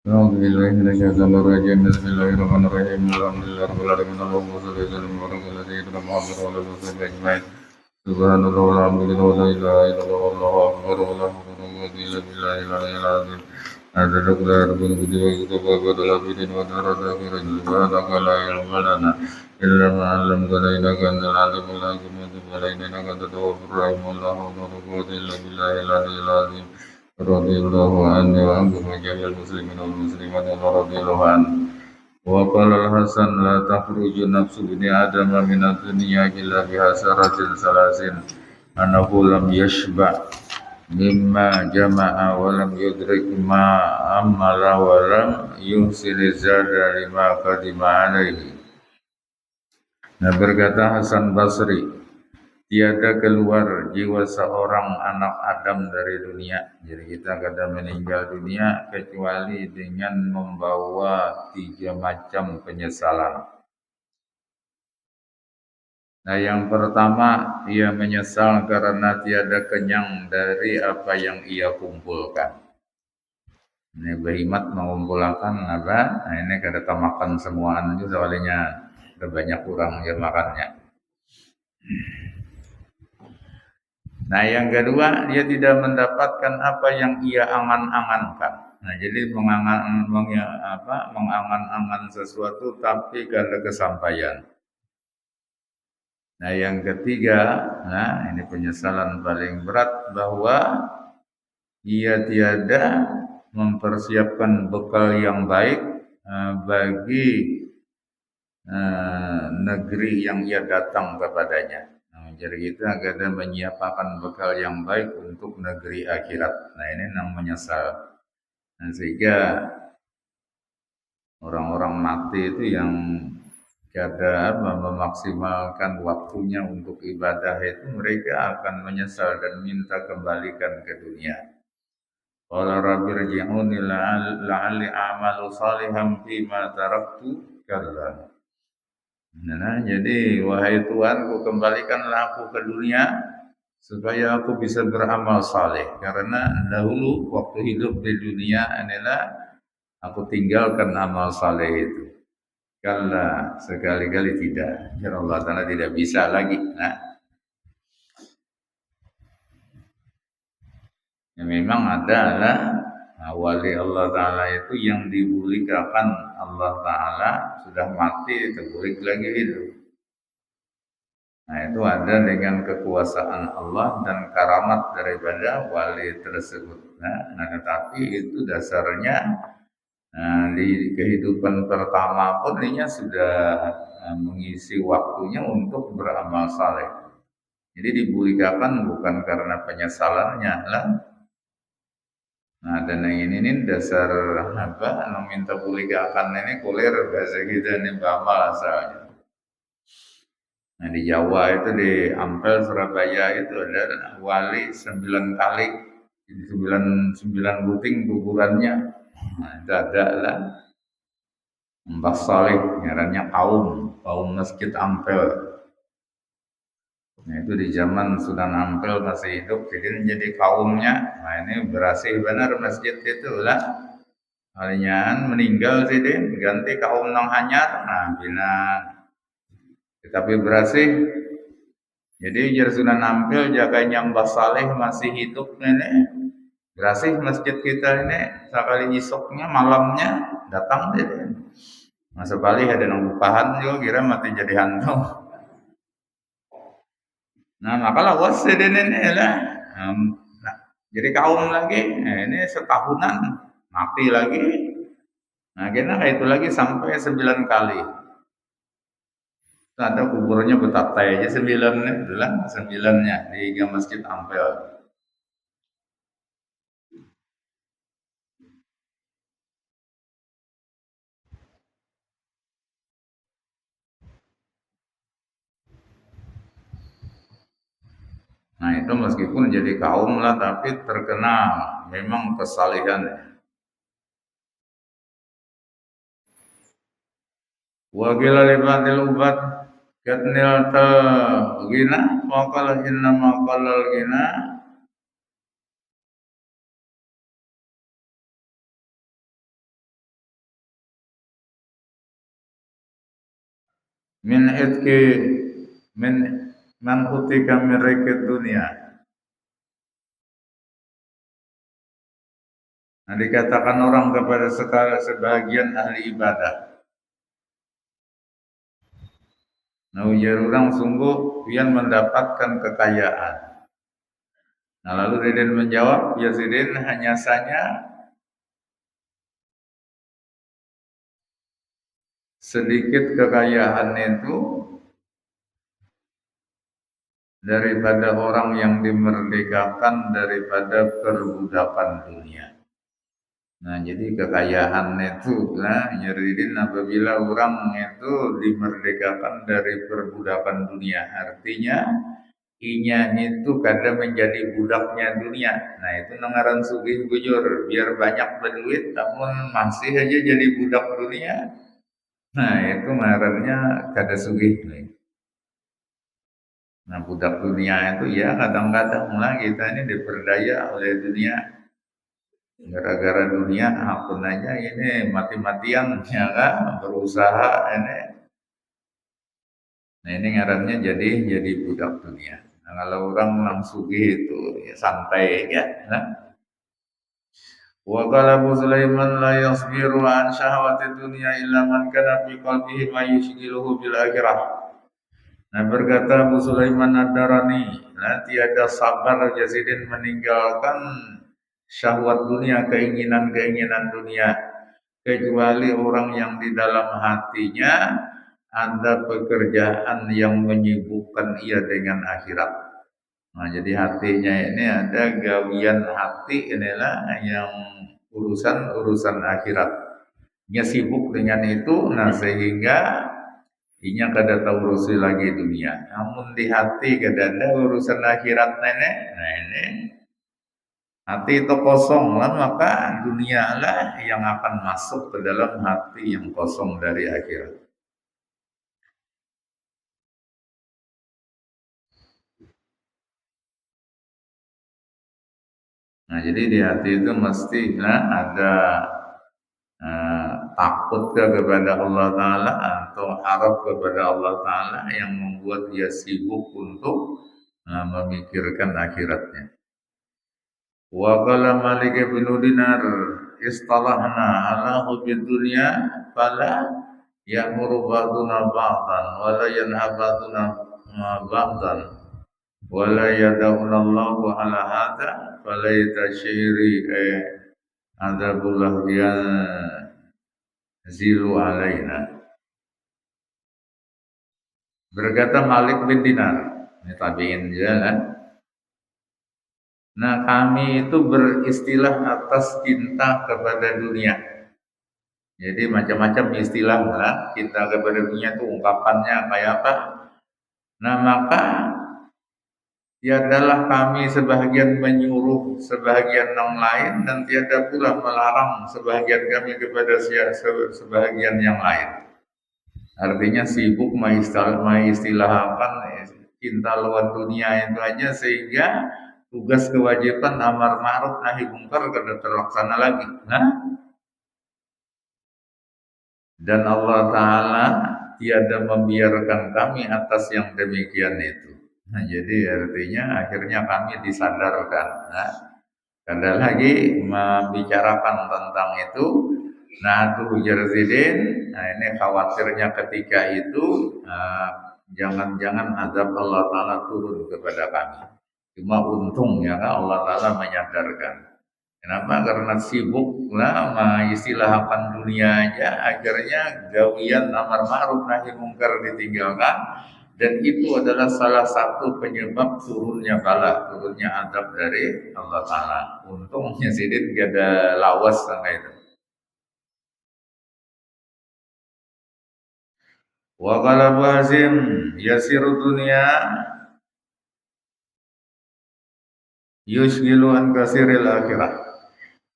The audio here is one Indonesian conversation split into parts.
Bismillahirrahmanirrahim. Bismillahirrahmanirrahim. Alhamdulillahirabbil alamin. Allahumma shalli wa sallim wa barik ala sayyidina Muhammad wa ala alihi wasallam ajmain. Subhanallah walhamdulillah wa la ilaha illallah wallahu akbar wa la hawla wa la quwwata illa billahil aliyyil azim. Adada kula rabbuna bi wa yutuba wa la bidin wa darada khairan subhanaka la ilma lana illa ma 'allamtana innaka antal alimul hakim wa tub alaina innaka antat tawwabur rahim. La hawla wa la quwwata illa billahil aliyyil azim. Radhiyallahu anhu wa anhum wa jami'al muslimin wal muslimat radhiyallahu anhu. Wa qala al-Hasan la takhruju nafsu bini adam min ad-dunya illa bi hasaratin salasin annahu lam yashba mimma jama'a wa lam yudrik ma amala wa lam yuhsin zada lima qadima alaihi. Nah, berkata Hasan Basri, tiada keluar jiwa seorang anak Adam dari dunia. Jadi kita kadang meninggal dunia kecuali dengan membawa 3 macam penyesalan. Nah, yang pertama, ia menyesal karena tiada kenyang dari apa yang ia kumpulkan. Ini behimat mengumpulkan apa? Nah, ini kada makan semuaan itu soalnya banyak kurang yang makannya. Nah, yang kedua, dia tidak mendapatkan apa yang ia angan-angankan. Nah, jadi mengangan-angan sesuatu tapi kada kesampaian. Nah, yang ketiga, nah ini penyesalan paling berat bahwa ia tiada mempersiapkan bekal yang baik bagi negeri yang ia datang kepadanya. Jadi kita kadang menyiapkan bekal yang baik untuk negeri akhirat. Nah, ini yang menyesal. Nah, sehingga orang-orang mati itu yang kadang memaksimalkan waktunya untuk ibadah itu mereka akan menyesal dan minta kembalikan ke dunia. Qala rabbi rji'uni la'alli a'malu salihan fima taraktu kalla. Nah, jadi wahai Tuhanku, kembalikanlah aku ke dunia supaya aku bisa beramal saleh, karena dahulu waktu hidup di dunia inilah aku tinggalkan amal saleh itu. Kalla, sekali-kali tidak. Ya Allah Ta'ala tidak bisa lagi. Nah, ya memang adalah wali Allah Ta'ala itu yang dibulikakan Allah Ta'ala sudah mati, terbulik lagi hidup. Nah, itu ada dengan kekuasaan Allah dan karamat daripada wali tersebut. Nah, tetapi itu dasarnya di kehidupan pertama pun ini sudah mengisi waktunya untuk beramal saleh. Jadi dibulikakan bukan karena penyesalannya lah. Nah, dan yang ini dasar apa? Anu minta bulikakan ini kulir bahasa kita ini bamal asalnya. Nah di Jawa itu di Ampel Surabaya itu ada wali 9 kali, 9 buting kuburannya. Nah itu ada lah. Mbah Saleh, ngarannya kaum Masjid Ampel. Nah itu di zaman Sunan Ampel masih hidup, jadi menjadi kaumnya. Nah ini berhasil benar masjid itu lah. Alinyan meninggal sih din, ganti kaum nang hanyar. Nah bina tetapi berhasil. Jadi jar Sunan Ampel jaganya Mbah Saleh masih hidup nenek. Berhasil masjid kita ini sekali nyisoknya malamnya datang deh. Masa balik ada nang bukahan juga kira mati jadi hantu. Nah maka lawas deh nenek lah. Nah, jadi kaum lagi, ini setahunan mati lagi. Nah kena itu lagi sampai 9 kali. Ada kuburannya betatai aja 9-nya, itulah 9-nya di Masjid Ampel. Nah itu meskipun jadi kaum lah tapi terkenal memang kesalihan. Wa qila li ba'dil ubat katnil ta gina wa qala inna ma qalal gina min itki min man utika min rikid dunia. Nah dikatakan orang kepada sebagian ahli ibadah. Nah ujar orang sungguh pian mendapatkan kekayaan. Nah lalu Raden menjawab, ya Raden hanya saja sedikit kekayaan itu daripada orang yang dimerdekakan daripada perbudakan dunia. Nah jadi kekayaan itu lah nyeridin apabila orang itu dimerdekakan dari perbudakan dunia. Artinya inya itu kadang menjadi budaknya dunia. Nah itu nengaran sugih bujur biar banyak berduit namun masih aja jadi budak dunia. Nah itu ngarannya kada sugih. Nah budak dunia itu ya kadang-kadang lah kita ini diperdaya oleh dunia. Gara-gara dunia apun aja ini mati-matian ya kan berusaha ini. Nah ini ngarannya jadi budak dunia. Nah, kalau orang langsung gitu ya santai ya. Nah. Wa qala Abu Sulaiman la yasbiru an syahwati dunya illa man kana fi qalbihi ma yushghiluhu bil akhirah. Nah berkata Abu Sulaiman Ad-Darani, nah tiada sabar Yazidin meninggalkan syahwat dunia, keinginan-keinginan dunia, kecuali orang yang di dalam hatinya ada pekerjaan yang menyibukkan ia dengan akhirat. Nah jadi hatinya ini ada gawian hati inilah yang urusan akhirat. Dia sibuk dengan itu, nah sehingga inya kada tahu urusi lagi dunia. Namun di hati kada ada urusan akhirat nenek. Nah ini hati itu kosong lah maka dunia lah yang akan masuk ke dalam hati yang kosong dari akhirat. Nah jadi di hati itu mesti ada takut kepada Allah Ta'ala atau harap kepada Allah Ta'ala yang membuat dia sibuk untuk memikirkan akhiratnya. Wa qala Malik bin Dinar istalahna ala hubid dunya fala ya'muru ba'duna ba'dan wa la yanha ba'duna ba'dan wa la yada'una Allahu ala hadha fala yatashiri adabullah ya zilu alaina. Berkata Malik bin Dinar, ini tabiin juga kan. Nah, kami itu beristilah atas cinta kepada dunia. Jadi macam-macam istilah lah, cinta kepada dunia itu ungkapannya kayak apa. Nah, maka tiadalah kami sebahagian menyuruh sebahagian yang lain dan tiada pula melarang sebahagian kami kepada sebahagian yang lain. Artinya sibuk mengistilahkan cinta lawan dunia itu aja sehingga tugas kewajiban amar ma'ruf nahi munkar kada terlaksana lagi. Nah, dan Allah Ta'ala tiada membiarkan kami atas yang demikian itu. Nah, jadi artinya akhirnya kami disadarkan. Nah, kada lagi membicarakan tentang itu. Nah, tuh Jarzidin, nah ini khawatirnya ketika itu jangan-jangan azab Allah Ta'ala turun kepada kami. Cuma untung ya kan Allah Ta'ala menyadarkan. Kenapa? Karena sibuk lah mengistilahkan dunia aja, akhirnya gawian amar ma'ruf nahi mungkar ditinggalkan, dan itu adalah salah satu penyebab turunnya bala, turunnya azab dari Allah Ta'ala. Untungnya Sidin gak ada lawas sama itu. Wa qala Abu Hazim yasiru dunya yusgilu an kasiril akhirah.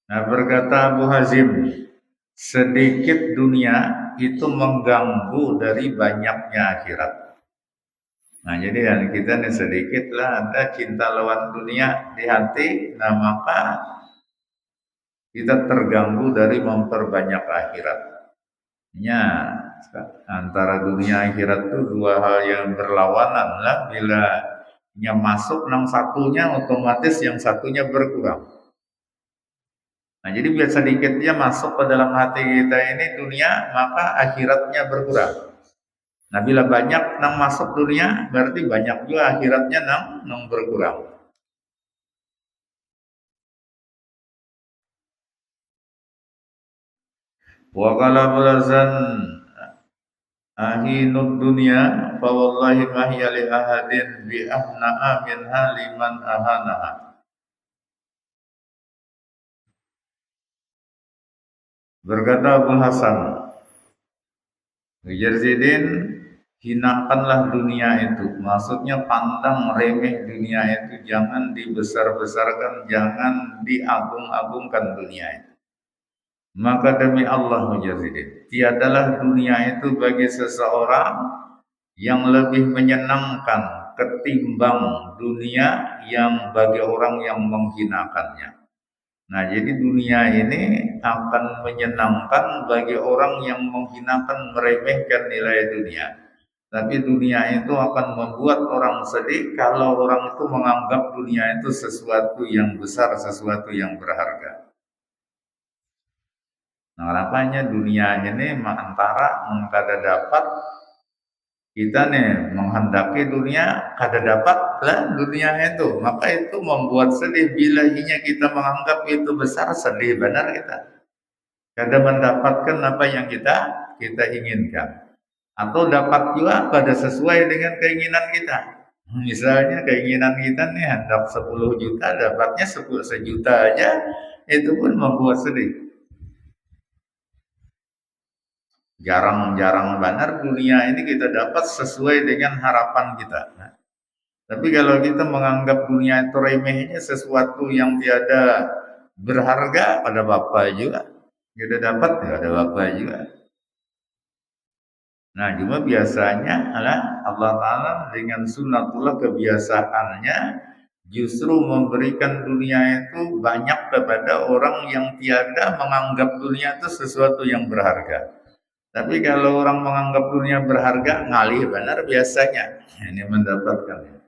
Nah, berkata Abu Hazim, sedikit dunia itu mengganggu dari banyaknya akhirat. Nah, jadi yang kita nih sedikit lah ada cinta lawan dunia di hati, nah maka kita terganggu dari memperbanyak akhirat. Antara dunia akhirat itu dua hal yang berlawanan lah. Bila yang masuk yang satunya otomatis yang satunya berkurang. Nah, jadi biar sedikitnya masuk ke dalam hati kita ini dunia, maka akhiratnya berkurang. Nah, bila banyak yang masuk dunia, berarti banyak juga akhiratnya yang berkurang. Wa qala Balazan ahinud dunya fa wallahi ma hiya li ahadin bi ahna'a min haliman ahanaha. Berkata Abu Hasan, Jarzidin, hinakanlah dunia itu. Maksudnya pandang remeh dunia itu, jangan dibesar-besarkan, jangan diagung-agungkan dunia itu. Maka demi Allah Jarzidin, tiadalah dunia itu bagi seseorang yang lebih menyenangkan ketimbang dunia yang bagi orang yang menghinakannya. Nah, jadi dunia ini akan menyenangkan bagi orang yang menghinakan, meremehkan nilai dunia. Tapi dunia itu akan membuat orang sedih kalau orang itu menganggap dunia itu sesuatu yang besar, sesuatu yang berharga. Nah, harapannya dunia ini antara kada dapat, kita nih menghendaki dunia kada dapat lah dunia itu, maka itu membuat sedih. Bila kita menganggap itu besar, sedih benar kita kada mendapatkan apa yang kita inginkan, atau dapat juga kada sesuai dengan keinginan kita. Misalnya keinginan kita nih hendak 10 juta, dapatnya 1 juta aja, itu pun membuat sedih. Jarang-jarang benar dunia ini kita dapat sesuai dengan harapan kita. Nah, tapi kalau kita menganggap dunia itu remehnya sesuatu yang tiada berharga, pada bapak juga kita dapat, ya ada bapak juga. Nah, cuma biasanya Allah Ta'ala dengan sunatullah kebiasaannya justru memberikan dunia itu banyak kepada orang yang tiada menganggap dunia itu sesuatu yang berharga. Tapi kalau orang menganggap dunia berharga, ngalih benar biasanya. Ini mendapatkan.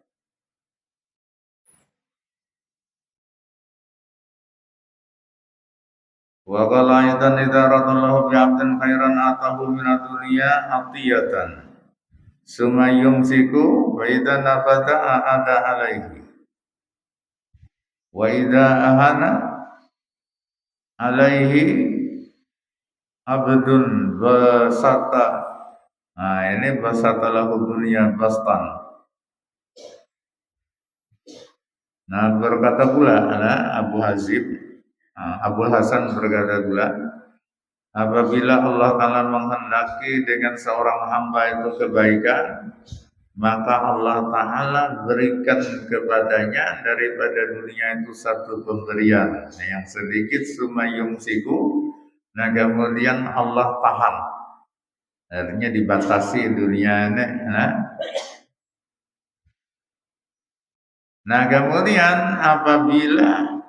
Wa qala ayatan idza radallahu bi 'abdin khairan atahu min ad-dunya atiyatan. Summa yumsiku wa idza nafata a'ada alaihi. Wa idza ahana alaihi abdun basata Nah, ini basatalahu dunya bastan. Nah, berkata pula Abu Hazim, Abu Hasan berkata pula, apabila Allah Ta'ala menghendaki dengan seorang hamba itu kebaikan, maka Allah Ta'ala berikan kepadanya daripada dunia itu satu pemberian yang sedikit sumayung siku. Nah, kemudian Allah tahan, artinya dibatasi dunia ini. Nah, kemudian apabila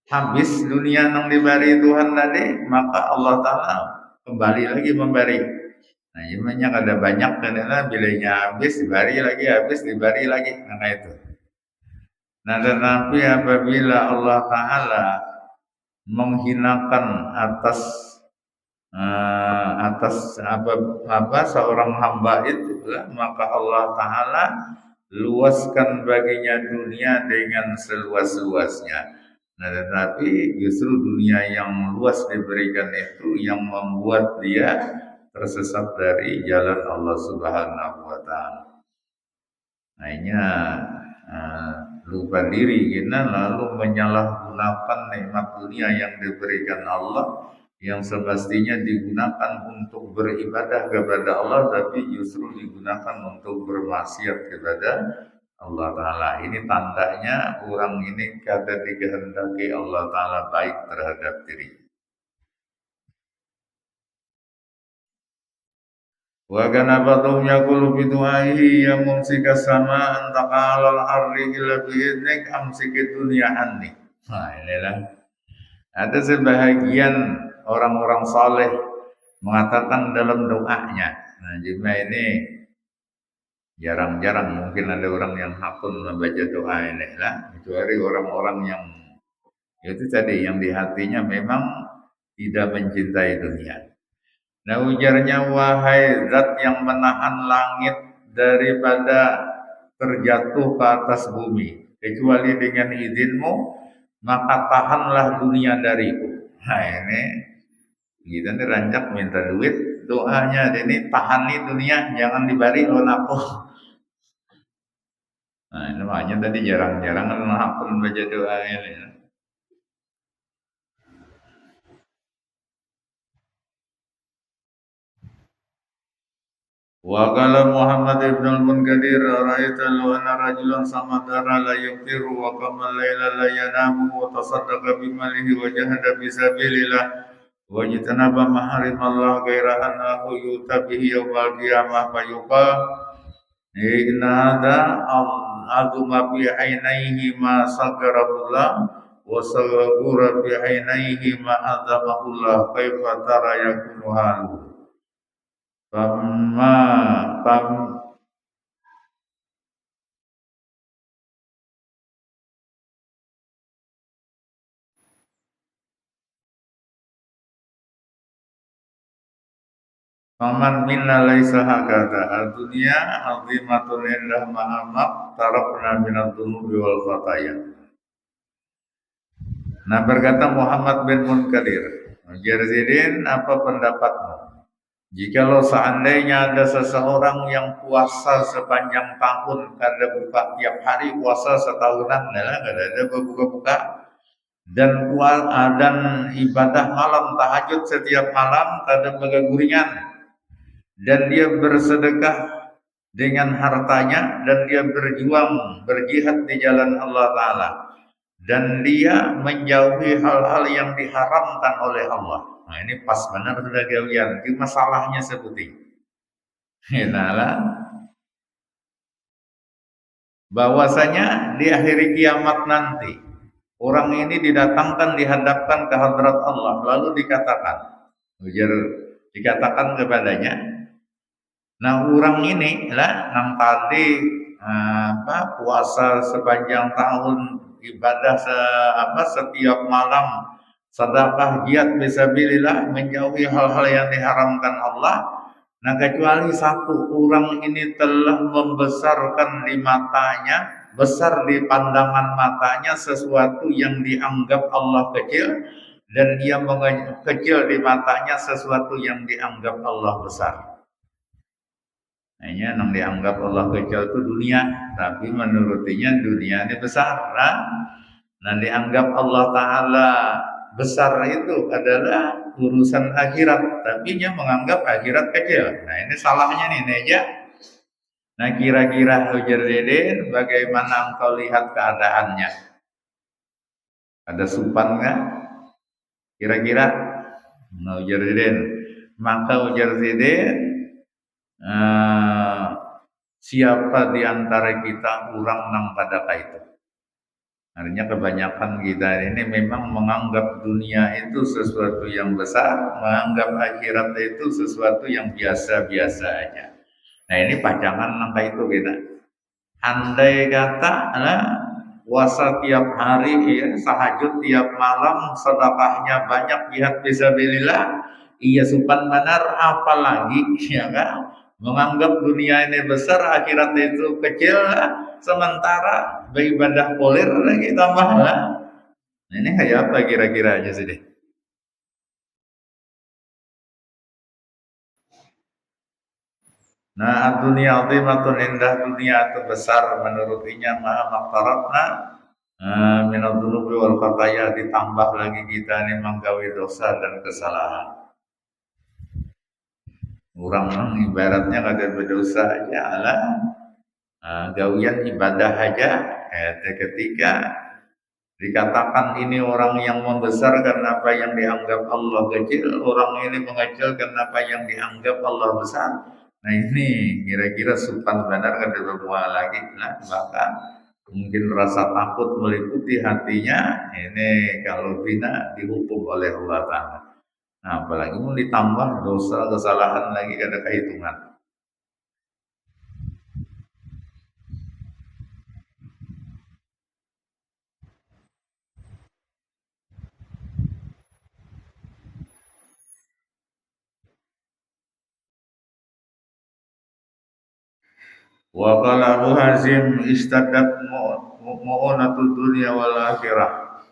habis dunia yang diberi Tuhan tadi, maka Allah Ta'ala kembali lagi memberi. Nah, imannya ada banyak karena bilanya habis, diberi lagi, habis, diberi lagi. Nah, itu. Nah, tetapi apabila Allah Ta'ala menghinakan atas apa seorang hamba itu, maka Allah Ta'ala luaskan baginya dunia dengan seluas-luasnya. Nah, tetapi justru dunia yang luas diberikan itu yang membuat dia tersesat dari jalan Allah Subhanahu wa Ta'ala. Akhirnya lupa diri kita lalu menyalahgunakan nikmat dunia yang diberikan Allah yang semestinya digunakan untuk beribadah kepada Allah, tapi justru digunakan untuk bermaksiat kepada Allah Ta'ala. Ini tandanya orang ini kata dikehendaki Allah Ta'ala baik terhadap diri. Wa kana ba'dhum yaqulu bi du'aihi ya mumsika sama antaka alal ardi illa bi idnik amsiki dunya anni. Nah, inilah ada sebahagian orang-orang saleh mengatakan dalam doanya. Nah, juga ini jarang-jarang mungkin ada orang yang hafal membaca doa ini lah, kecuali orang-orang yang itu tadi yang di hatinya memang tidak mencintai dunia. Nah, ujarnya, wahai zat yang menahan langit daripada terjatuh ke atas bumi, kecuali dengan izinmu, maka tahanlah dunia dariku. Nah, ini kita nih rancak minta duit, doanya ini tahan nih dunia, jangan dibari lawan aku. Nah, ini makanya tadi jarang-jarang kan baca doa ini. Wa qala Muhammad ibn al-Munkadir ra'aita law anna rajulan samadara la yuqiru wa qama al-laila la yanamu wa tasaddaqa bi malihi wa jahada fi sabilillah wa jitanaba maharimallah ghaira annahu yutabihi yawmal qiyamah fa yuqal inna hadha azuma fi ainaihi ma sagarabullah wa sagura fi ainaihi ma azamahullah kaifa tara yakunu halu. Faman minna laisa hakata ad-dunya azimatun indah ma'amak tarakna minad dunubi wal khataya. Nah, berkata Muhammad bin Munkadir, Jarzidin, apa pendapatmu? Jikalau seandainya ada seseorang yang puasa sepanjang tahun, kada buka tiap hari, puasa setahunan, kada ada buka-buka, dan ibadah malam tahajud setiap malam, kada megaguringan, dan dia bersedekah dengan hartanya, dan dia berjuang berjihad di jalan Allah Ta'ala, dan dia menjauhi hal-hal yang diharamkan oleh Allah. Nah, ini pas benar sudah gawian. Itu masalahnya seperti nah, bahwasanya di akhir kiamat nanti orang ini didatangkan, dihadapkan ke hadrat Allah, lalu dikatakan kepadanya, nah orang ini lah yang tadi puasa sepanjang tahun, ibadah setiap malam, sedekah, jihad fisabilillah, menjauhi hal-hal yang diharamkan Allah. Nah, kecuali satu, orang ini telah membesarkan di matanya, besar di pandangan matanya sesuatu yang dianggap Allah kecil, dan dia kecil di matanya sesuatu yang dianggap Allah besar. Hanya yang dianggap Allah kecil itu dunia, tapi menurutinya dunia ini besar. Nah, dianggap Allah Ta'ala besar itu adalah urusan akhirat, tapi dia menganggap akhirat kecil. Nah, ini salahnya nih, Neja. Nah, kira-kira Hujairudin, bagaimana engkau lihat keadaannya? Ada supan nggak? Kira-kira Hujairudin. Maka Hujairudin, siapa di antara kita orang nang pada itu? Artinya kebanyakan kita ini memang menganggap dunia itu sesuatu yang besar, menganggap akhirat itu sesuatu yang biasa-biasa aja. Nah, ini pajangan nangka itu kita. Andai kata puasa tiap hari, ya, tahajud tiap malam, sedekahnya banyak, jihad fisabilillah, iya supan benar, apalagi ya kan? Menganggap dunia ini besar, akhirat itu kecil, sementara beribadah polir lagi tambah lah. Ini kayak apa kira-kira aja sih deh. Nah, dunia azimatun, indah dunia itu besar menurutinya, maha maktaratna minal dunubi wal khataya, ditambah lagi kita ini menggawi dosa dan kesalahan. Orang ibaratnya kagak berdosa aja lah, gawian ibadah aja. Ketika dikatakan ini orang yang membesarkan apa yang dianggap Allah kecil, orang ini mengecilkan apa yang dianggap Allah besar. Nah, ini kira-kira supan benar kada berbuah lagi. Nah, bahkan mungkin rasa takut meliputi hatinya. Ini kalau bina dihukum oleh Allah Ta'ala. Nah, apalagi mau ditambah dosa kesalahan lagi kada kehitungan. Wa qala Abu Hazim istaddat mu'unatud dunya wal akhirah.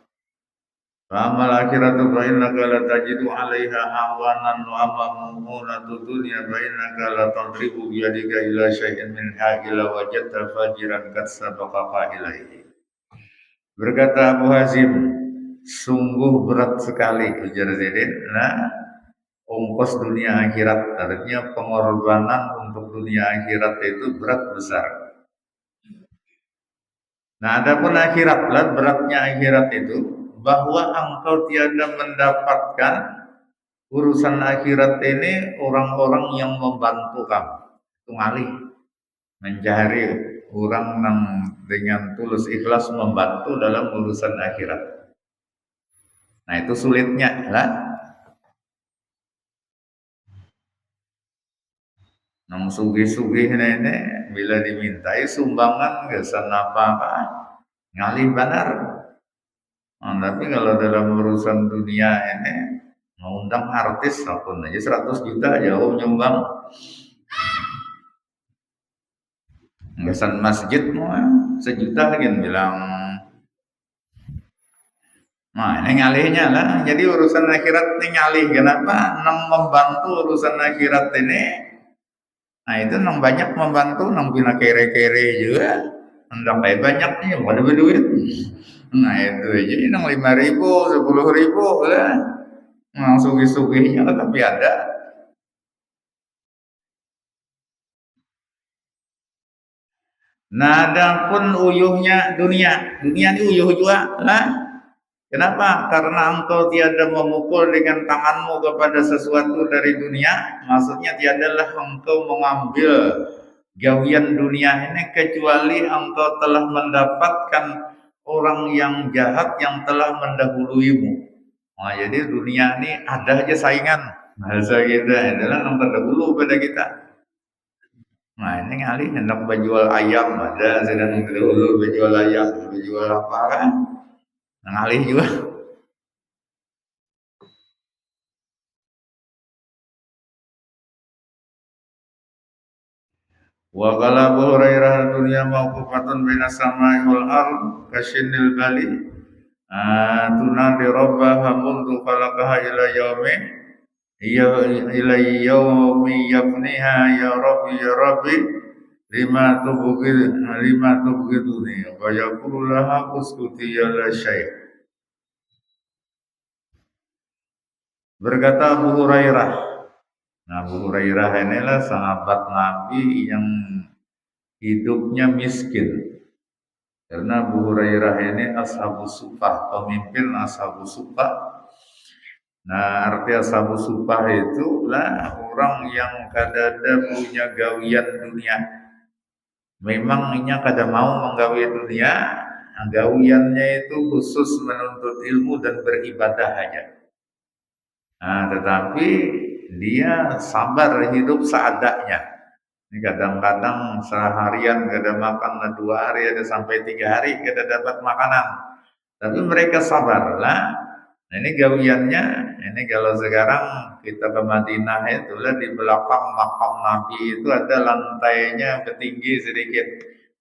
Fa'amal akhiratu fa innaka la tajidu 'alaiha awanan wa amma mu'unatud dunya fa innaka la tadribu bi yadika ila syai'in minha ila wajadta fajiran qad sabaqaka ilaihi. Berkata Abu Hazim, sungguh berat sekali ujar Zaidin. Nah, ongkos dunia akhirat, artinya pengorbanan untuk dunia akhirat itu berat besar. Nah, adapun akhirat, beratnya akhirat itu bahwa engkau tiada mendapatkan urusan akhirat ini orang-orang yang membantu kamu, tungali mencari orang yang dengan tulus ikhlas membantu dalam urusan akhirat. Nah, itu sulitnya lah. Nang sugih-sugih nenek bila dimintai sumbangan kesan apa-apa ngalih benar. Nah, tapi kalau dalam urusan dunia ini mengundang artis apapun aja 100 juta jauh nyumbang. Kesan masjid mau 1 juta kan bilang. Nah, ini ngalihnya lah. Jadi urusan akhirat ini ngalih. Kenapa? Nang membantu urusan akhirat ini. Nah, itu nang banyak membantu, nang bina kere-kere juga. Nang kayak banyak nih, ada berduit. Nah, itu aja, nang 5.000, 10.000 lah. Nang sugih-sugihnya tapi ada. Nah, ada pun uyuhnya dunia. Dunia ini uyuh juga lah. Kenapa? Karena engkau tiada memukul dengan tanganmu kepada sesuatu dari dunia. Maksudnya tiadalah engkau mengambil gawian dunia ini kecuali engkau telah mendapatkan orang yang jahat yang telah mendahuluimu. Nah, jadi dunia ini ada aja saingan. Bahasa kita adalah yang terdahulu pada kita. Nah, ini ngalih hendak berjual ayam, ada sedang terdahulu berjual ayam, berjual apa kan? Ngalih juga. Wa qala Abu Hurairah dunya mawqufatun baina samai wal ard kasyinil bali tunadi rabbaha mundu khalaqaha ila yaumi ya ilai yaumi yafniha ya rabbi lima tubghiduni wa yaqulu laha uskuti ya la syai'. Berkata Abu Hurairah. Nah, Abu Hurairah inilah sahabat Nabi yang hidupnya miskin. Karena Abu Hurairah ini ashabus suffah, pemimpin ashabus suffah. Nah, arti ashabus suffah itu lah orang yang kadada punya gawian dunia. Memangnya kada mau menggawi dunia, gawiannya itu khusus menuntut ilmu dan beribadah aja. Nah, tetapi dia sabar hidup seadanya. Ini kadang-kadang seharian kada makan, 2 hari ada sampai 3 hari kada dapat makanan. Tapi mereka sabar lah. Nah, ini gawiannya. Ini kalau sekarang kita ke Madinah itulah di belakang makam Nabi itu ada lantainya tinggi sedikit.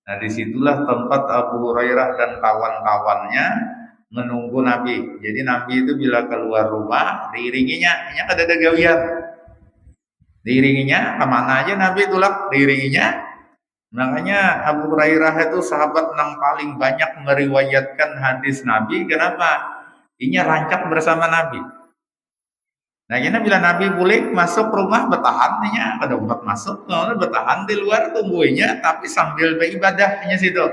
Nah, disitulah tempat Abu Hurairah dan kawan-kawannya menunggu Nabi. Jadi Nabi itu bila keluar rumah diiringinya, ini ada gawian. Diiringinya kemana aja Nabi tulak diiringinya. Makanya Abu Hurairah itu sahabat yang paling banyak meriwayatkan hadis Nabi. Kenapa? Ini rancak bersama Nabi. Nah, ini bila Nabi boleh masuk rumah bertahan, pada umat masuk, bertahan di luar tungguinya, tapi sambil beribadahnya situ.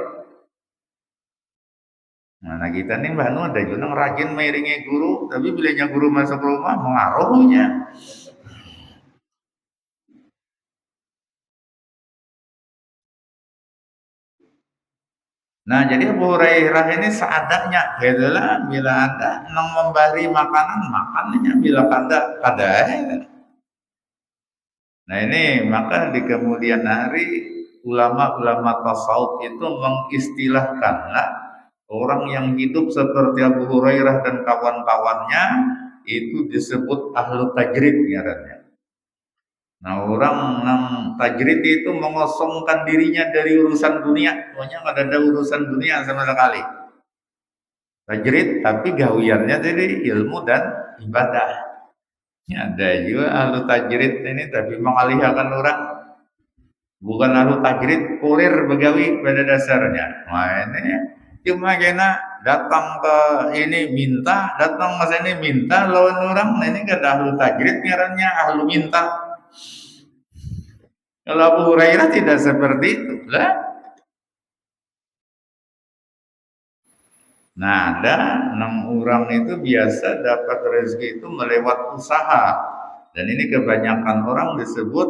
Nah, kita nih Mbak Nu ada juga rajin mengiringi guru, tapi bilanya guru masuk rumah mengaruhnya. Nah, jadi Abu Hurairah ini seadanya, gitulah bila ada nang memberi makanan makannya, bila kada. Nah, ini maka di kemudian hari ulama-ulama tasawuf itu mengistilahkanlah orang yang hidup seperti Abu Hurairah dan kawan-kawannya itu disebut ahlu tajrid ngarannya. Nah, orang yang tajrid itu mengosongkan dirinya dari urusan dunia. Pokoknya nggak ada urusan dunia sama sekali. Tajrid, tapi gawiannya jadi ilmu dan ibadah. Ya, ada juga ahlu tajrid ini tapi mengalihkan orang. Bukan ahlu tajrid, kulir begawi pada dasarnya. Nah, ini cuma kena datang ke ini minta, datang ke sini minta lawan orang. Nah, ini kan ahlu tajrid ngarannya ahlu minta. Kalau Abu Hurairah tidak seperti itu lah. Nah, ada 6 orang itu biasa dapat rezeki itu melewat usaha. Dan ini kebanyakan orang disebut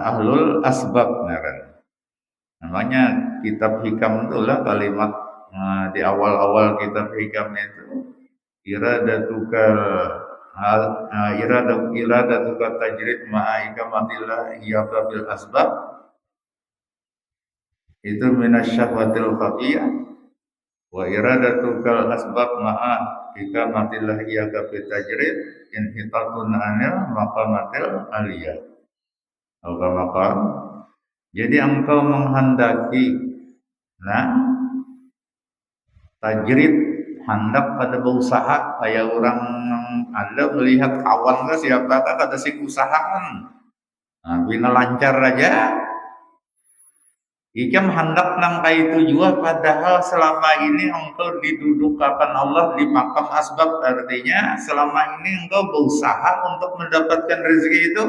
ahlul asbab. Namanya kitab hikam itulah kalimat di awal-awal kitab hikam itu iradatuka iradatuka tajrid ma'a ikamatillah iyaka bil asbab itu minasyahwatil khafiyah wa iradatukal asbab ma'a ikamatillah iyaka bil tajrid inhitatun anil maqamatil aliyah atau maqam. Jadi engkau menghendaki tajrid, hendak pada berusaha kayak orang ada melihat kawan ke siapakah kata sing usahaan. Nah, bina lancar aja. Ikam hendak nang itu juga padahal selama ini engkau didudukakan Allah di makam asbab, artinya selama ini engkau berusaha untuk mendapatkan rezeki itu,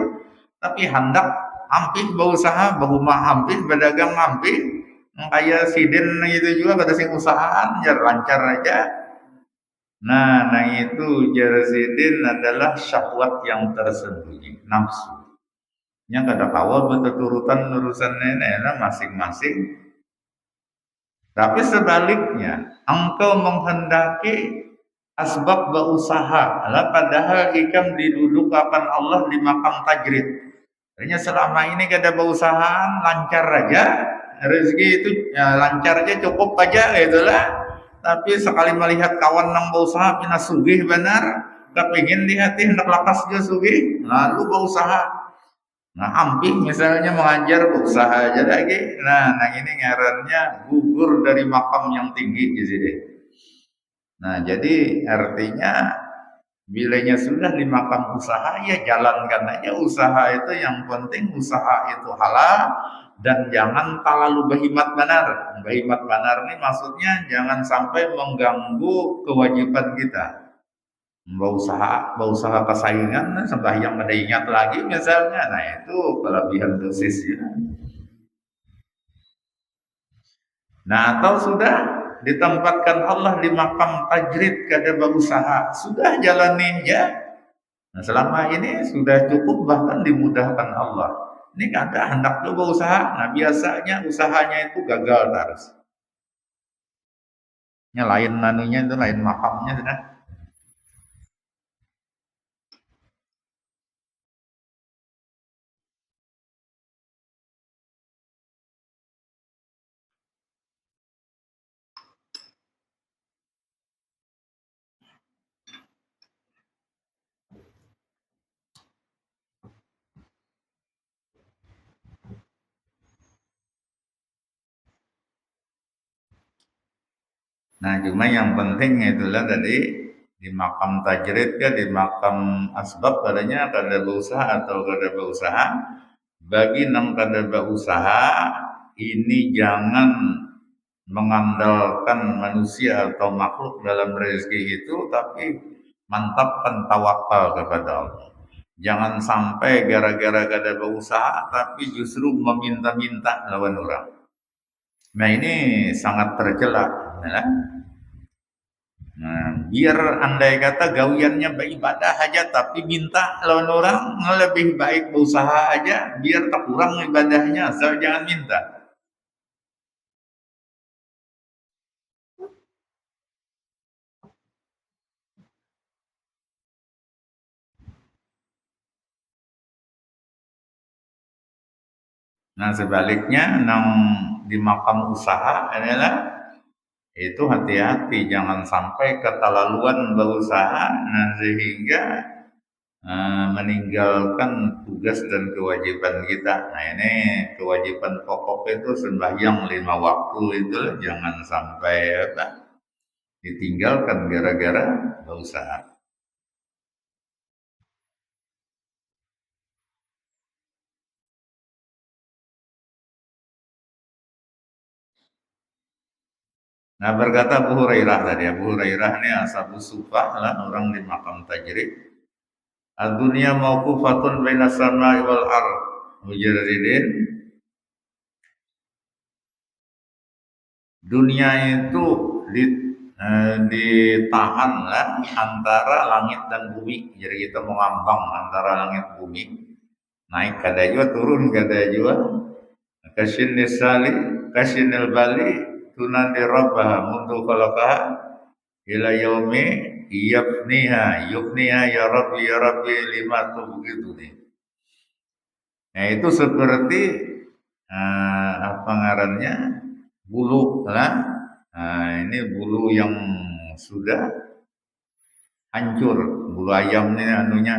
tapi hendak hampir berusaha, berumah hampir, berdagang hampir, kayak sidin itu juga kata sing usahaan, jar lancar aja. Nah itu jar sidin adalah syahwat yang tersembunyi, nafsu. Yang kada kawa berturutan urusan nenek masing-masing. Tapi sebaliknya, engkau menghendaki asbab berusaha, padahal ikam didudukakan Allah di makam tajrid. Artinya selama ini kada berusahaan lancar aja, rezeki itu ya, lancar aja cukup aja itulah. Tapi sekali melihat kawan yang berusaha pina sugih benar, kepingin di hati hendak lakas dia sugih, lalu berusaha. Nah, hampir misalnya mengajar berusaha aja lagi. Nah ini ngarannya gugur dari makam yang tinggi di sini. Nah, jadi artinya Bilanya sudah di makam usaha, ya jalankan aja usaha itu, yang penting usaha itu halal dan jangan terlalu bahimat banar. Bahimat banar ini maksudnya jangan sampai mengganggu kewajiban kita. Berusaha kesaingan, sembahyang ada ingat lagi misalnya, nah itu kelebihan dosisnya. Nah, atau sudah ditempatkan Allah di makam tajrid kada berusaha, sudah jalani ya. Nah, selama ini sudah cukup, bahkan dimudahkan Allah. Ini kada hendak lu berusaha, nah biasanya usahanya itu gagal terus. Lain nanunya itu, lain makamnya sudah. Nah, cuma yang penting itulah tadi di makam tajrid kan, di makam asbab katanya kada berusaha atau kada berusaha. Bagi nang kada berusaha ini jangan mengandalkan manusia atau makhluk dalam rezeki itu, tapi mantapkan tawakal kepada Allah. Jangan sampai gara-gara kada berusaha tapi justru meminta-minta lawan orang. Nah, ini sangat tercela. Ya. Nah, biar andai kata gawiannya beribadah aja tapi minta lawan orang, lebih baik berusaha aja biar tak kurang ibadahnya, asal jangan minta. Nah, sebaliknya nang di makam usaha adalah itu hati-hati, jangan sampai keterlaluan berusaha, nah sehingga meninggalkan tugas dan kewajiban kita. Nah, ini kewajiban pokok itu sembahyang 5 waktu itu jangan sampai apa, ditinggalkan gara-gara berusaha. Nah, berkata Abu Hurairah tadi, Abu Hurairah ini ashabus sufah lah, orang di makam tajrid. Ad-dunya mauqufatun baina samai wal ard. Mujarridin, dunia itu ditahan lah antara langit dan bumi. Jadi kita mengambang antara langit bumi, naik kada jua, turun kada jua. Kasin nisali, kasinil bali, tunadi rabbah mundu khalaqaha ila yaumi yubniha ya rabbi lima tuh begitu nih. Nah, itu seperti apa ngarannya, bulu lah. Nah, ini bulu yang sudah hancur, bulu ayam nih anunya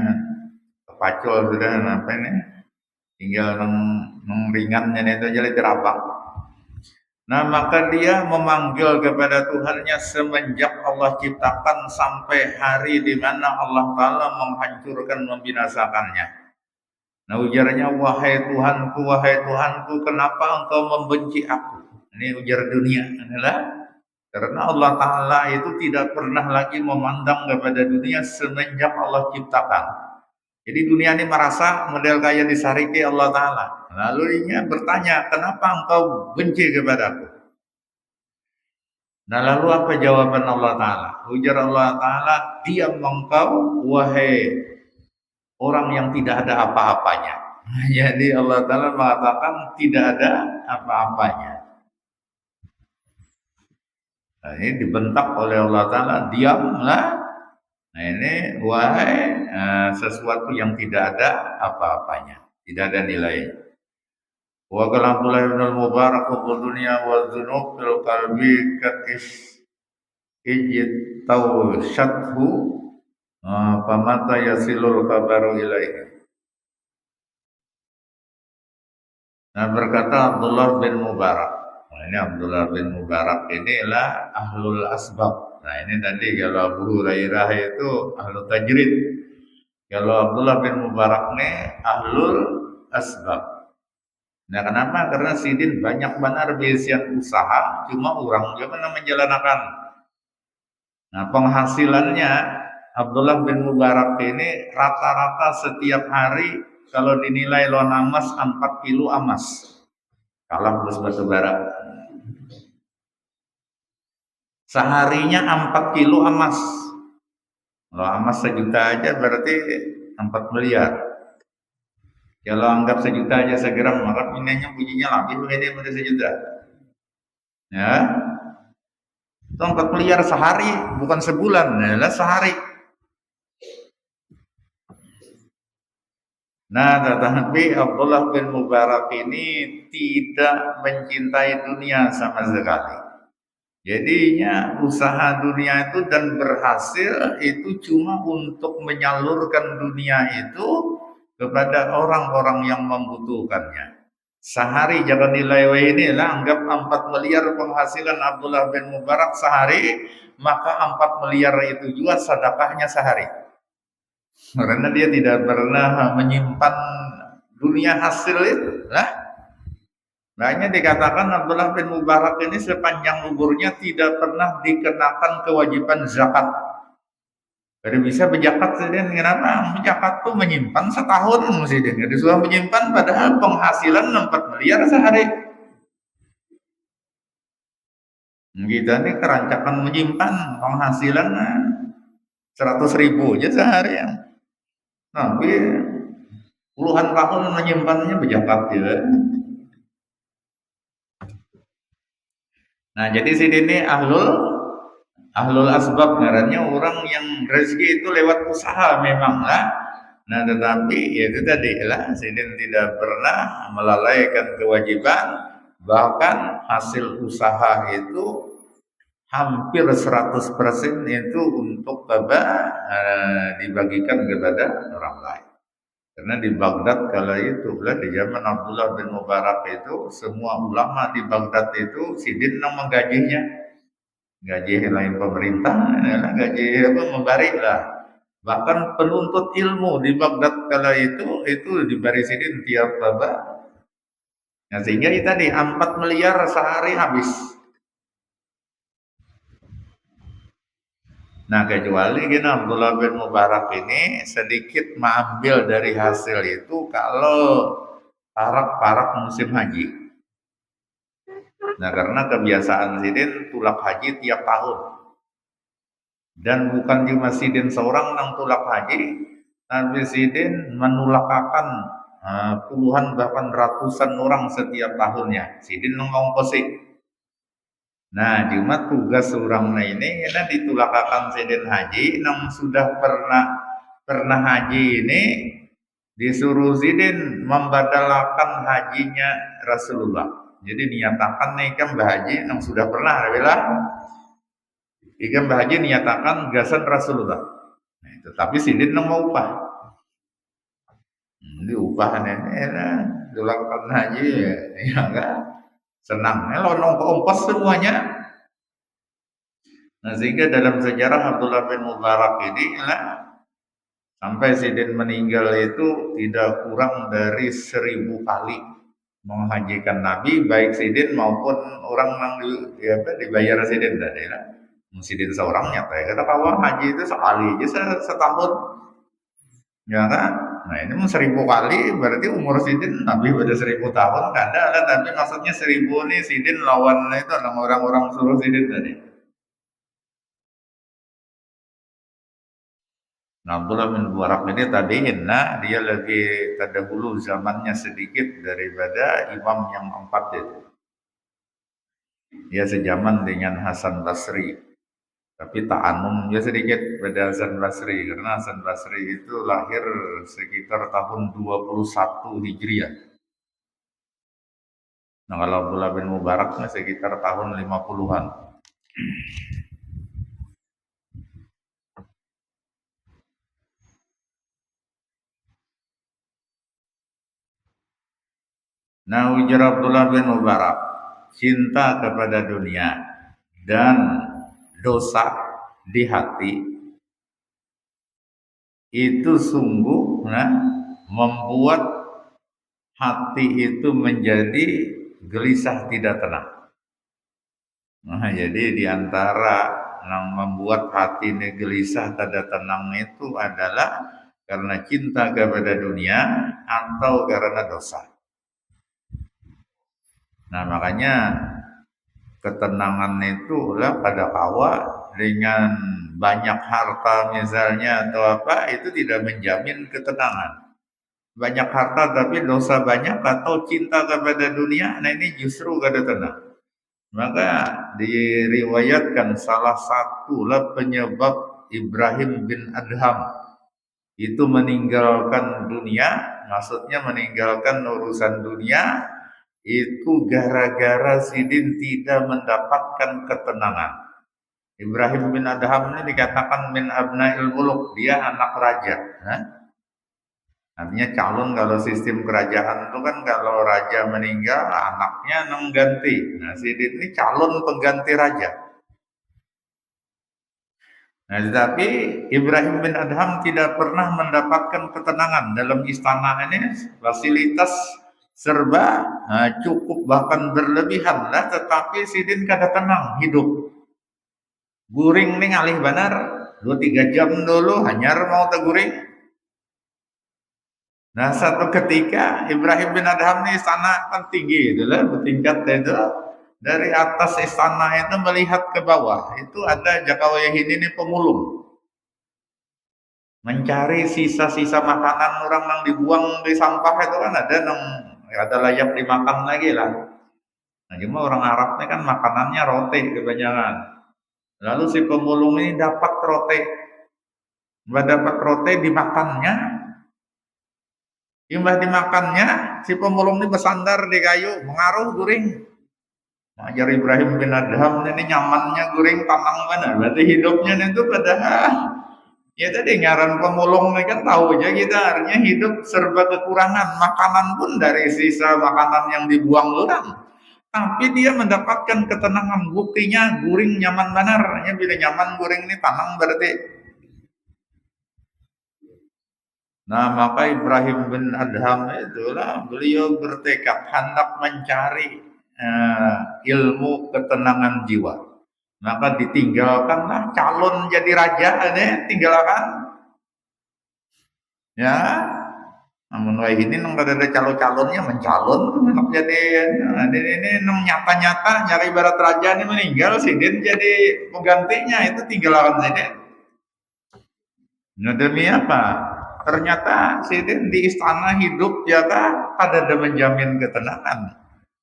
kepacol sudah, apa ini tinggal nang ringannya itu aja dirabak. Nah, maka dia memanggil kepada Tuhannya semenjak Allah ciptakan sampai hari di mana Allah Ta'ala menghancurkan, membinasakannya. Nah, ujarnya, wahai Tuhanku, kenapa engkau membenci aku? Ini ujar dunia adalah karena Allah Ta'ala itu tidak pernah lagi memandang kepada dunia semenjak Allah ciptakan. Jadi dunia ini merasa model kayak disariki Allah Ta'ala. Lalu dia bertanya, kenapa engkau benci kepadaku? Nah, lalu apa jawaban Allah Ta'ala? Ujar Allah Ta'ala, diam engkau wahai orang yang tidak ada apa-apanya. Jadi Allah Ta'ala mengatakan tidak ada apa-apanya. Nah, ini dibentak oleh Allah Ta'ala, diamlah. Nah, ini wahai sesuatu yang tidak ada apa-apanya, tidak ada nilainya. Wa qala Abdullah bin al-Mubarak wa dunya wa dzunub fil qalbi katis ijit tawshathu famata yasilul kabaru ilaihi. Nah, berkata Abdullah bin Mubarak. Nah, ini Abdullah bin Mubarak inilah ahlul asbab. Nah ini tadi kalau Abu Hurairah itu ahlu tajrid. Kalau Abdullah bin Mubarak nih ahlul asbab. Nah kenapa? Karena Sidin banyak benar bisian usaha, cuma orang gimana menjalankan. Nah penghasilannya Abdullah bin Mubarak ini rata-rata setiap hari kalau dinilai lon emas 4 kilo emas. Kalah bus batu bara. Seharinya 4 kilo emas. Kalau emas 1 juta aja berarti 4 miliar. Kalau anggap 1 juta aja segram, maka nilainya bunyinya lebih begini pada 1 juta. Ya, itu 4 miliar sehari, bukan sebulan, adalah sehari. Nah, tetapi Abdullah bin Mubarak ini tidak mencintai dunia sama sekali. Jadinya usaha dunia itu dan berhasil itu cuma untuk menyalurkan dunia itu kepada orang-orang yang membutuhkannya. Sehari jangan nilai ini lah, anggap 4 miliar penghasilan Abdullah bin Mubarak sehari, maka 4 miliar itu juga sedekahnya sehari. Karena dia tidak pernah menyimpan dunia hasil itu lah. Makanya dikatakan Abdullah bin Mubarak ini sepanjang umurnya tidak pernah dikenakan kewajiban zakat. Jadi bisa berzakat sedang kenapa? Zakat tuh menyimpan setahun mesti dia disuruh menyimpan padahal penghasilan 4 miliar sehari. Kita ini kerancakan menyimpan penghasilan 100.000 aja sehari ya. Tapi puluhan tahun menyimpannya berzakat ya. Nah, jadi sini ini ahlul asbab ngarannya orang yang rezeki itu lewat usaha memang lah. Nah, tetapi ya itu tadi lah, Sidin tidak pernah melalaikan kewajiban, bahkan hasil usaha itu hampir 100% itu untuk dibagikan kepada orang lain. Karena di Baghdad kala itu, di zaman Abdullah bin Mubarak itu, semua ulama di Baghdad itu Sidin yang menggajinya. Gaji lain pemerintah, gaji apa memberi lah. Bahkan penuntut ilmu di Baghdad kala itu diberi Sidin tiap babak. Nah, sehingga itu tadi 4 miliar sehari habis. Nah, kecuali gini Abdullah bin Mubarak ini sedikit mengambil dari hasil itu kalau parak musim haji. Nah, karena kebiasaan Sidin tulak haji tiap tahun. Dan bukan cuma Sidin seorang yang tulak haji, tapi Sidin menulakakan puluhan bahkan ratusan orang setiap tahunnya. Sidin mengongkosi. Nah, cuma tugas orangnya ini karena ditulakakan Sidin haji, yang sudah pernah haji ini disuruh Sidin membadalakan hajinya Rasulullah. Jadi dinyatakan nih kan haji yang sudah pernah bilang, ikan haji dinyatakan gasan Rasulullah. Nah, itu tapi Sidin yang mau upah. Di upah ini tulakakan haji ya enggak. Senang, lonong ongkos semuanya. Nah, sehingga dalam sejarah Abdullah bin Mubarak ini sampai Sidin meninggal itu tidak kurang dari 1000 kali menghajikan Nabi, baik Sidin maupun orang yang dibayar Sidin tadi lah. Sidin seorangnya kata bahwa haji itu sekali aja setahun, ya kan? Nah ini 1000 kali berarti umur Sidin Nabi pada 1000 tahun kan ada, tapi maksudnya 1000 nih Sidin lawan itu orang-orang suruh Sidin tadi. Nah, Abdullah bin Mubarak ini tadi dia lebih terdahulu zamannya sedikit daripada imam yang 4 itu. Dia sejaman dengan Hasan Basri. Tapi ta'anumnya sedikit pada Hasan Basri, karena Hasan Basri itu lahir sekitar tahun 21 Hijriah. Nah, kalau Abdullah bin Mubarak sekitar tahun 50-an. Nah, ujar Abdullah bin Mubarak, cinta kepada dunia dan dosa di hati itu sungguh membuat hati itu menjadi gelisah tidak tenang. Jadi di antara yang membuat hati ini gelisah tidak tenang itu adalah karena cinta kepada dunia atau karena dosa. Nah, makanya ketenangan itu lah pada awal dengan banyak harta misalnya atau apa itu tidak menjamin ketenangan. Banyak harta tapi dosa banyak atau cinta kepada dunia, nah ini justru kada tenang. Maka diriwayatkan salah satu lah penyebab Ibrahim bin Adham itu meninggalkan dunia, maksudnya meninggalkan urusan dunia, itu gara-gara Sidin tidak mendapatkan ketenangan. Ibrahim bin Adham ini dikatakan min abnail muluk, dia anak raja. Artinya calon kalau sistem kerajaan itu kan kalau raja meninggal anaknya mengganti. Nah, Sidin ini calon pengganti raja. Nah, tetapi Ibrahim bin Adham tidak pernah mendapatkan ketenangan dalam istana ini, fasilitas serba cukup bahkan berlebihan lah, tetapi Sidin kada tenang hidup. Guring nih ngalih banar 2-3 jam dulu hanyar mau teguring. Nah, satu ketika Ibrahim bin Adham nih istana kan tinggi itu lah, bertingkat itu. Dari atas istana itu melihat ke bawah, itu ada Jakawayahini ini pemulung. Mencari sisa-sisa makanan orang yang dibuang di sampah itu kan ada layak dimakan lagi lah. Nah, cuma orang Arab ini kan makanannya roti kebanyakan. Lalu si pemulung ini dapat roti. Dapat roti dimakannya. Imbah dimakannya, si pemulung ini bersandar di kayu, mengaruh guring. Ajar Ibrahim bin Adham ini nyamannya guring tanang mana. Berarti hidupnya itu padahal ya tadi ngaran pemulung ini kan tahu aja kita artinya hidup serba kekurangan. Makanan pun dari sisa makanan yang dibuang orang. Tapi dia mendapatkan ketenangan. Buktinya guring nyaman benar. Hanya bila nyaman guring ini tanang berarti. Nah, maka Ibrahim bin Adham itulah beliau bertekad hendak mencari ilmu ketenangan jiwa. Maka ditinggalkanlah calon jadi raja ini, tinggalkan. Ya, namun ini nang ada calon-calonnya mencalon jadi ini nang nyata-nyata nyari ibarat raja ini meninggal, Sidin jadi penggantinya itu tinggalkan Sidin. Nah, demi apa? Ternyata Sidin di istana hidup ya ada menjamin ketenangan.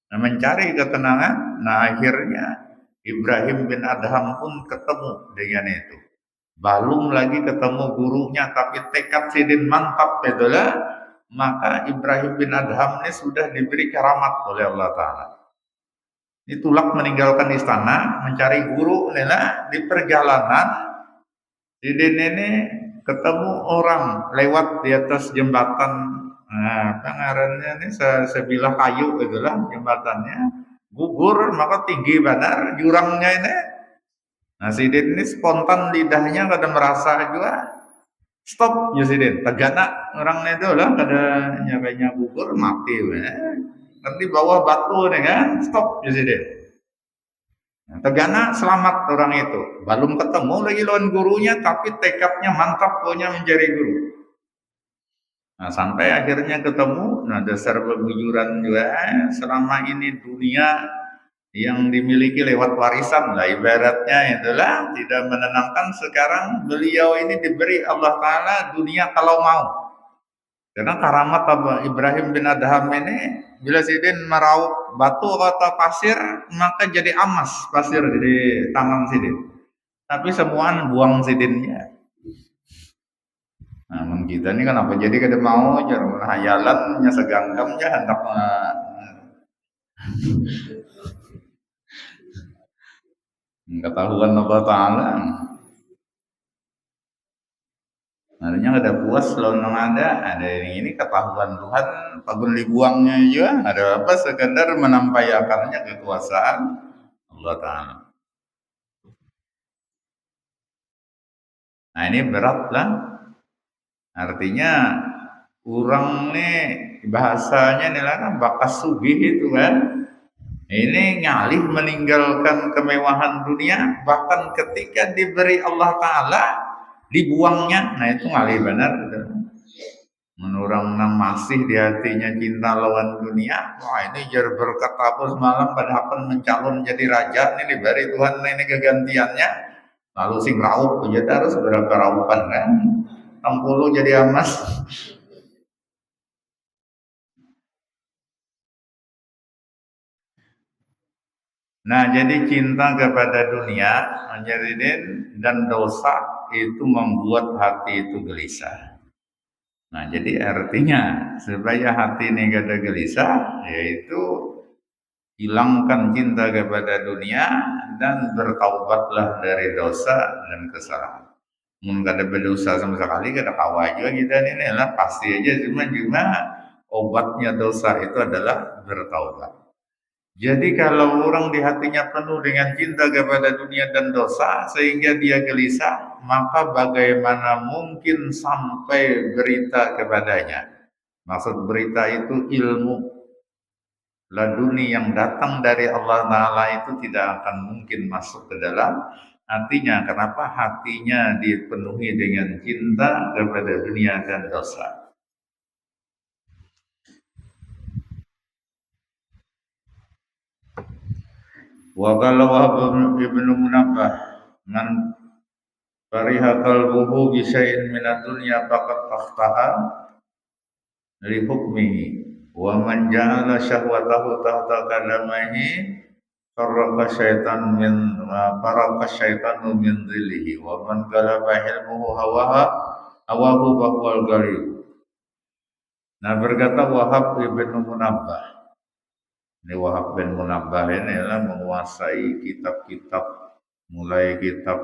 Nah, mencari ketenangan, nah akhirnya Ibrahim bin Adham pun ketemu dengan itu. Belum lagi ketemu gurunya, tapi tekad Sidin mantap itulah. Maka Ibrahim bin Adham ini sudah diberi karamat oleh Allah Ta'ala. Ini tulak meninggalkan istana, mencari guru, di perjalanan Sidin ini ketemu orang lewat di atas jembatan. Nah, pengarannya ini sebilah kayu itulah jembatannya. Gugur maka tinggi benar jurangnya ini. Nah, Sidin ini spontan lidahnya kada merasa juga. Stop ya Sidin. Tegana orangnya itu lah kada nyamanya gugur mati. Nanti bawah batu nih kan. Stop ya Sidin. Nah, tegana selamat orang itu. Belum ketemu lagi lawan gurunya tapi tekadnya mantap punya menjadi guru. Nah, sampai akhirnya ketemu, nah dasar pembujuran juga selama ini dunia yang dimiliki lewat warisan lah ibaratnya itulah tidak menenangkan. Sekarang beliau ini diberi Allah Ta'ala dunia kalau mau. Karena karamat Ibrahim bin Adham ini bila Sidin meraup batu atau pasir maka jadi amas pasir di tangan Sidin. Tapi semua buang Sidinnya. Nah, kita ini kan apa jadi kada mau aja hayalannya seganggamnya hendak ketahuan Allah Ta'ala. Artinya ada puas lawan ada ini ketahuan Tuhan pagun dibuangnya juga ada apa sekedar menampayakannya kekuasaan Allah Ta'ala. Nah ini berat lah. Artinya orang nih bahasanya nih lah kan bakas sugih itu kan. Ini nyalih meninggalkan kemewahan dunia, bahkan ketika diberi Allah Ta'ala dibuangnya. Nah itu ngalih benar gitu. Menurang nang masih di hatinya cinta lawan dunia. Wah ini jar berkat apa semalam padahal mencalon jadi raja ini diberi Tuhan ini kegantiannya. Lalu sing raup aja terus berapa raupan kan? 60 jadi emas. Nah, jadi cinta kepada dunia menjadi dan dosa itu membuat hati itu gelisah. Nah, jadi artinya supaya hati ini gak gelisah, yaitu hilangkan cinta kepada dunia dan bertaubatlah dari dosa dan kesalahan. Mungkin gak ada berdosa sama sekali, gak ada kawa juga kita ini lah pasti aja cuma obatnya dosa itu adalah bertaubat. Jadi kalau orang di hatinya penuh dengan cinta kepada dunia dan dosa sehingga dia gelisah, maka bagaimana mungkin sampai berita kepadanya? Maksud berita itu ilmu laduni yang datang dari Allah Ta'ala itu tidak akan mungkin masuk ke dalam hatinya. Kenapa? Hatinya dipenuhi dengan cinta kepada dunia dan dosa. Wa qala Wahab ibnu Munabbah man fariha qalbuhu bi syai'in min ad-dunya faqad takhtaha li hukmihi wa man ja'ala syahwatahu tahta qadamaihi faraka syaitanu min dhillihi wa man galaba hilmuhu hawahu bahwal gharib. Nah berkata Wahab ibnu Munabbah, ini Wahab bin Munabbah ini adalah menguasai kitab-kitab, mulai kitab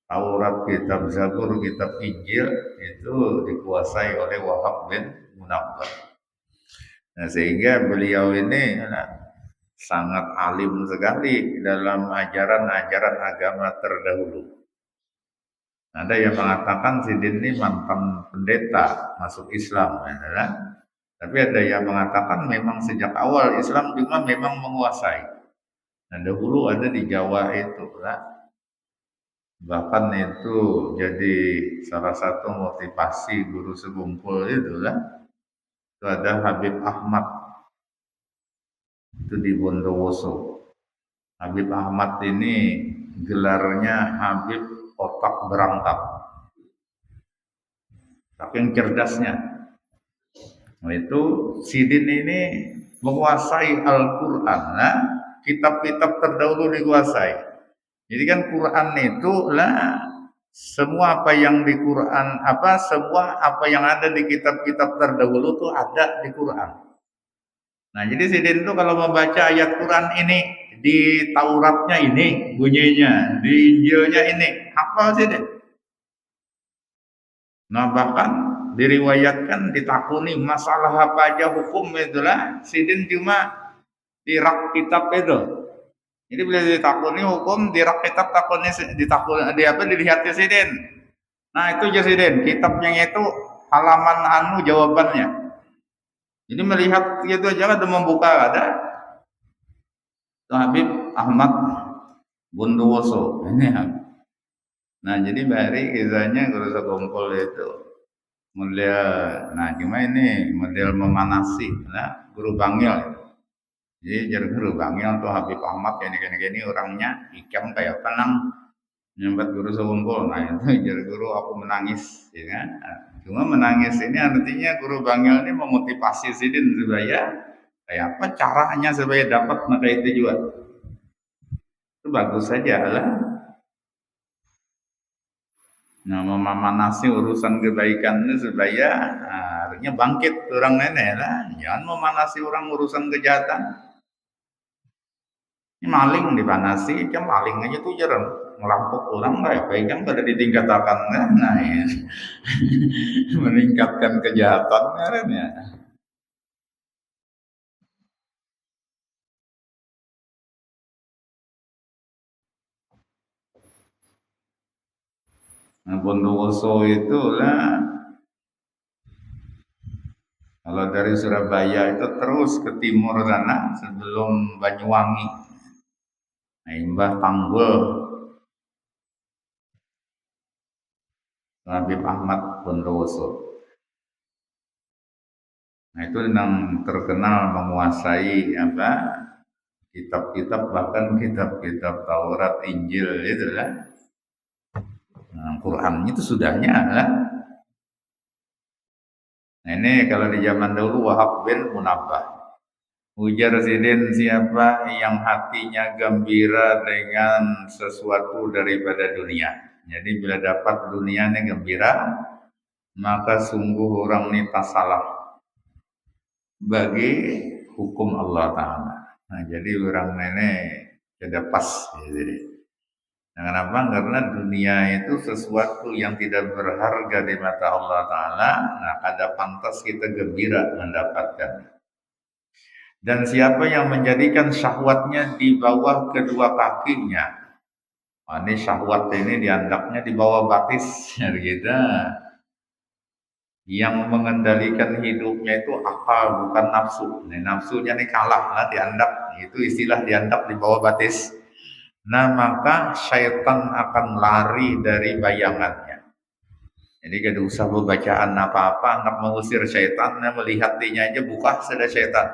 Taurat, kitab Zabur, kitab Injil itu dikuasai oleh Wahab bin Munabbah. Nah, sehingga beliau ini sangat alim sekali dalam ajaran-ajaran agama terdahulu. Ada yang mengatakan Sidin ini mantan pendeta masuk Islam, ya. Tapi ada yang mengatakan memang sejak awal Islam juga memang menguasai. Nah dahulu ada di Jawa itu lah. Bahkan itu jadi salah satu motivasi guru segumpul itu lah. Itu ada Habib Ahmad itu di Bondowoso. Habib Ahmad ini gelarnya Habib Otak Berangkat. Saking cerdasnya. Nah, itu Sidin ini menguasai Al-Quran, nah, kitab-kitab terdahulu dikuasai. Jadi kan Quran itu lah semua apa yang di Quran, semua apa yang ada di kitab-kitab terdahulu itu ada di Quran. Nah, jadi Sidin itu kalau membaca ayat Quran ini di Tauratnya ini bunyinya, di Injilnya ini, hafal Sidin. Nah, bahkan diriwayatkan ditakuni masalah apa aja hukum itulah Sidin cuma di rak kitab itu. Jadi bila ditakuni hukum di rak kitab takuni ditakuni di apa dilihat ke Sidin. Nah itu aja Sidin kitabnya itu halaman anu jawabannya. Jadi melihat itu aja ada membuka ada Habib Ahmad Bondowoso ini. Nah jadi bari kisahnya guru sekumpul itu model, nah cuma ini model memanasi, nah guru bangil. Jadi jar guru bangil tuh Habib Ahmad gini orangnya ikam kayak tenang nyambat guru sekumpul. Nah itu jar guru aku menangis, ya kan? Nah, cuma menangis ini artinya guru bangil ini memotivasi Sidin supaya kayak apa caranya supaya dapat maka itu juga. Itu bagus saja lah. Nah, memanasi urusan kebaikan itu supaya akhirnya bangkit orang nenek lah. Jangan memanasi orang urusan kejahatan. Ini maling dipanasi, kan maling aja tuh jarang ngelampok orang lah. Baik kan pada ditingkatkan, nah ya. Meningkatkan kejahatan kan ya. Nah, Bondowoso itu lah kalau dari Surabaya itu terus ke timur sana sebelum Banyuwangi. Nah, Mbah Tanggul Habib Ahmad Bondowoso. Nah, itu yang terkenal menguasai apa kitab-kitab, bahkan kitab-kitab Taurat, Injil itu lah. Nah, Quran itu sudahnya lah. Nah, ini kalau di zaman dulu Wahab bin Munabbah. Ujar Sidin, siapa yang hatinya gembira dengan sesuatu daripada dunia. Jadi bila dapat dunia ini gembira, maka sungguh orang ini tak salah bagi hukum Allah Ta'ala. Nah, jadi orang ini tidak pas. Jadi. Nah, kenapa? Karena dunia itu sesuatu yang tidak berharga di mata Allah Ta'ala. Nah, ada pantas kita gembira mendapatkan. Dan siapa yang menjadikan syahwatnya di bawah kedua kakinya. Nah, ini syahwat ini dianggapnya di bawah batis. Gitu. Yang mengendalikan hidupnya itu akal, bukan nafsu. Ini nafsunya ini kalah, nah, dianggap. Itu istilah dianggap di bawah batis. Nah, maka syaitan akan lari dari bayangannya. Jadi kada usah bacaan apa-apa, nak mengusir syaitan, nah, melihat dia aja buka sudah syaitan.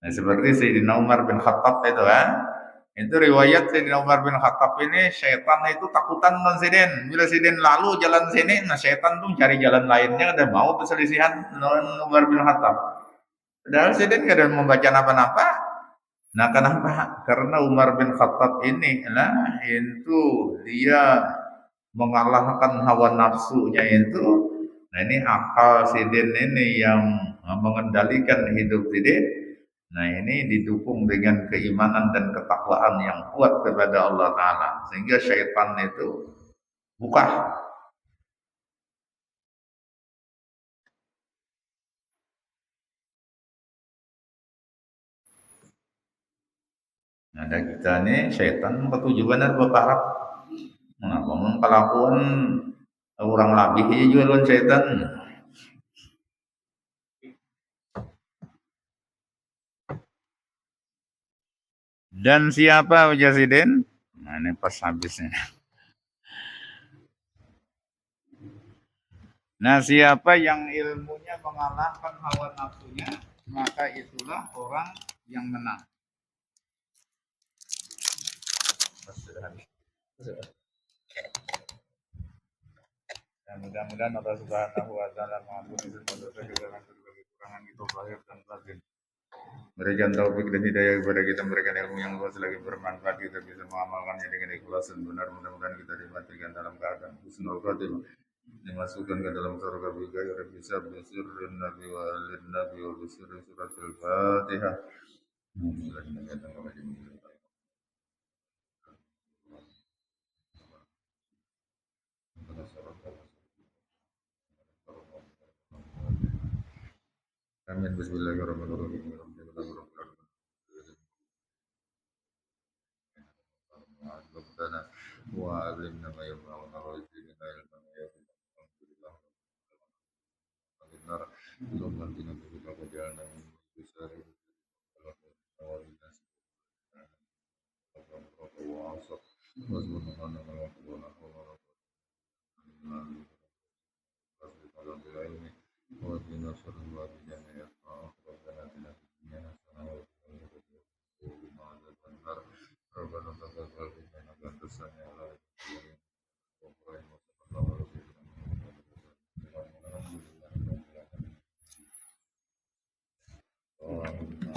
Nah, seperti Sayyidina Umar bin Khattab itu kan. Itu riwayat Sayyidina Umar bin Khattab ini syaitan itu takutan dengan Sidin. Bila Sidin lalu jalan sini, nah syaitan tuh cari jalan lainnya, ada mau perselisihan dengan Umar bin Khattab. Padahal Sidin kada membaca apa-apa. Nah, kenapa? Karena Umar bin Khattab ini, nah itu dia mengalahkan hawa nafsunya itu. Nah, ini akal Sidin ini yang mengendalikan hidup Sidin. Nah, ini didukung dengan keimanan dan ketakwaan yang kuat kepada Allah Ta'ala. Sehingga syaitan itu buka. Nah, ada kita ini syaitan ketujuan berharap. Nah, bangun kelakuan orang labih aja jualan syaitan. Dan siapa Ujasiden? Nah, ini pas habisnya. Nah, siapa yang ilmunya mengalahkan hawa nafsunya, maka itulah orang yang menang. Dan mudah-mudahan Allah Subhanahu wa taala mengampuni semua dosa kita dan segala kekurangan kita lahir dan batin. Berikan taufik dan hidayah kepada kita, memberikan ilmu yang luas lagi bermanfaat, kita bisa mengamalkannya dengan ikhlas dan benar. Mudah-mudahan kita dimatikan dalam keadaan husnul khatimah, dimasukkan ke dalam surga bighayri hisab, bisirrin nabi wa alin nabi wa bisirri suratul fatihah. Amin. Bismillahirrahmanirrahim. ربنا وعلمنا ما ينفعنا وزدنا علما ينفعنا اللهم اهدنا بك وجعلنا من بشار وعصر واصبرنا على ما يقولون واهدنا شر الوالدين يسمع ربنا اتنا في الدنيا حسنه وقنا عذاب النار ربنا تقبل منا انك انت السميع العليم وصلى الله على سيدنا محمد الحمد لله رب العالمين